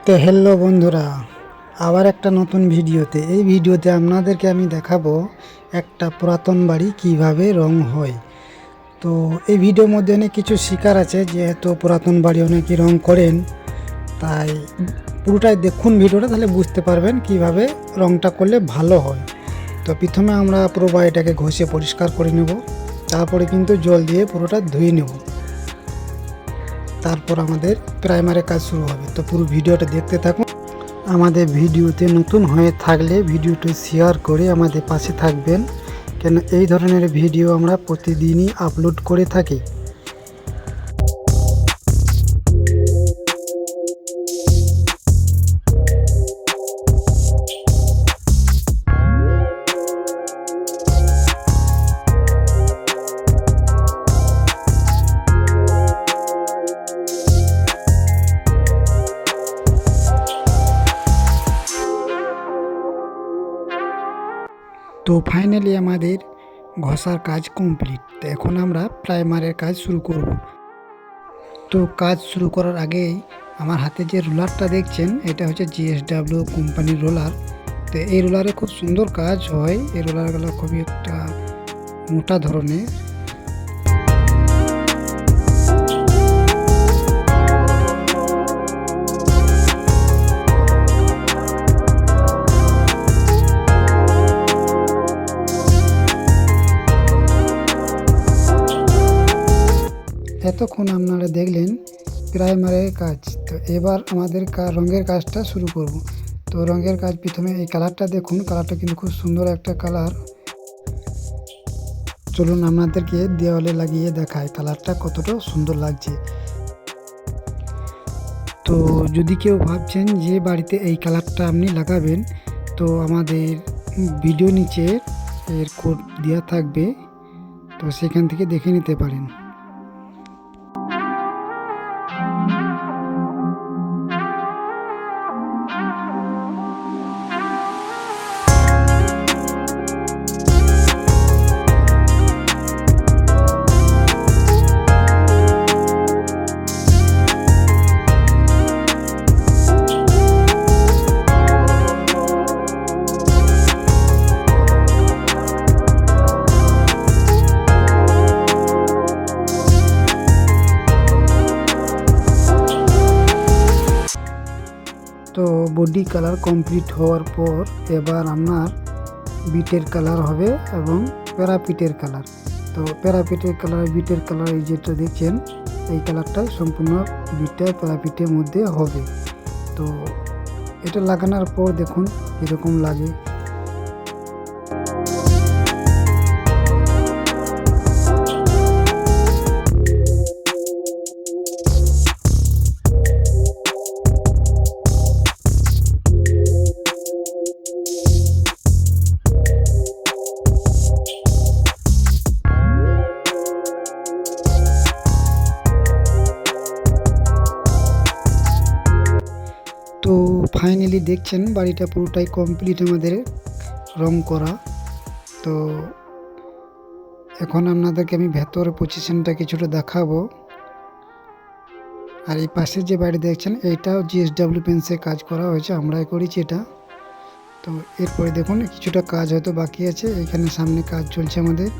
তো হ্যালো বন্ধুরা, আবার একটা নতুন ভিডিওতে এই ভিডিওতে আপনাদেরকে আমি দেখাবো একটা পুরাতন বাড়ি কিভাবে রং হয়। তো এই ভিডিওর মধ্যে অনেক কিছু শিকার আছে, যেহেতু পুরাতন বাড়ি অনেকেই রং করেন, তাই পুরোটাই দেখুন ভিডিওটা, তাহলে বুঝতে পারবেন কিভাবে রংটা করলে ভালো হয়। তো প্রথমে আমরা পুরো বাড়িটাকে ঘষে পরিষ্কার করে নেব, তারপরে কিন্তু জল দিয়ে পুরোটা ধুয়ে নেব, তারপর আমাদের প্রাইমারের কাজ শুরু হবে। তো পুরো ভিডিওটা দেখতে থাকুন। আমাদের ভিডিওতে নতুন হয়ে থাকলে ভিডিওটি শেয়ার করে আমাদের পাশে থাকবেন, কেন এই ধরনের ভিডিও আমরা প্রতিদিনই আপলোড করে থাকি। তো ফাইনালি আমাদের ঘষার কাজ কমপ্লিট। তো এখন আমরা প্রাইমারের কাজ শুরু করব। তো কাজ শুরু করার আগেই আমার হাতে যে রোলারটা দেখছেন, এটা হচ্ছে জিএসডাব্লিউ কোম্পানির রোলার। তো এই রোলারে খুব সুন্দর কাজ হয়। এই রোলারগুলো খুবই একটা মোটা ধরনের। এতক্ষণ আপনারা দেখলেন প্রাইমারের কাজ। তো এবার আমাদের রঙের কাজটা শুরু করব। তো রঙের কাজ প্রথমে এই কালারটা দেখুন, কালারটা কিন্তু খুব সুন্দর একটা কালার। চলুন আপনাদেরকে দেওয়ালে লাগিয়ে দেখায় কালারটা কতটা সুন্দর লাগছে। তো যদি কেউ ভাবছেন যে বাড়িতে এই কালারটা আপনি লাগাবেন, তো আমাদের ভিডিও নিচে এর কোড দেওয়া থাকবে, তো সেখান থেকে দেখে নিতে পারেন। তো বডি কালার কমপ্লিট হওয়ার পর এবার আপনার বিটের কালার হবে এবং প্যারাপিটের কালার। তো প্যারাপিটের কালার, বিটের কালার, এই যেটা দেখছেন এই কালারটাই সম্পূর্ণ বিটটা প্যারাপিটের মধ্যে হবে। তো এটা লাগানোর পর দেখুন কীরকম লাগে। তো ফাইনালি দেখছেন বাড়িটা পুরোটাই কমপ্লিট আমাদের রং করা। তো এখন আপনাদেরকে আমি ভেতরের পজিশনটা কিছুটা দেখাবো। আর এই পাশে যে বাড়ি দেখছেন এইটাও জিএসডাব্লিউ পেন্টসে কাজ করা হয়েছে, আমরাই করেছি এটা। তো এরপরে দেখুন কিছুটা কাজ হয়তো বাকি আছে, এখানে সামনে কাজ চলছে আমাদের।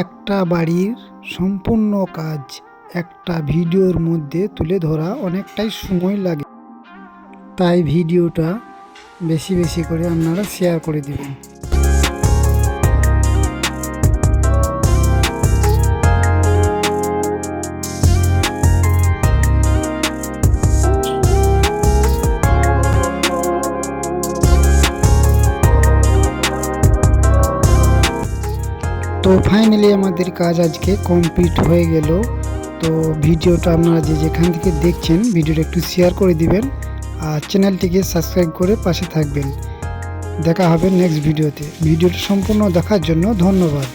একটা বাড়ির সম্পূর্ণ কাজ একটা ভিডিওর মধ্যে তুলে ধরা অনেকটাই সময় লাগে, তাই ভিডিওটা বেশি বেশি করে আপনারা শেয়ার করে দিবেন। ফাইনালি আমাদের কাজ আজকে কমপ্লিট হয়ে গেল। তো ভিডিওটা আপনারা যে যেখান থেকে দেখছেন ভিডিওটা একটু শেয়ার করে দিবেন আর চ্যানেলটিকে সাবস্ক্রাইব করে পাশে থাকবেন। দেখা হবে নেক্সট ভিডিওতে। ভিডিওটা সম্পূর্ণ দেখার জন্য ধন্যবাদ।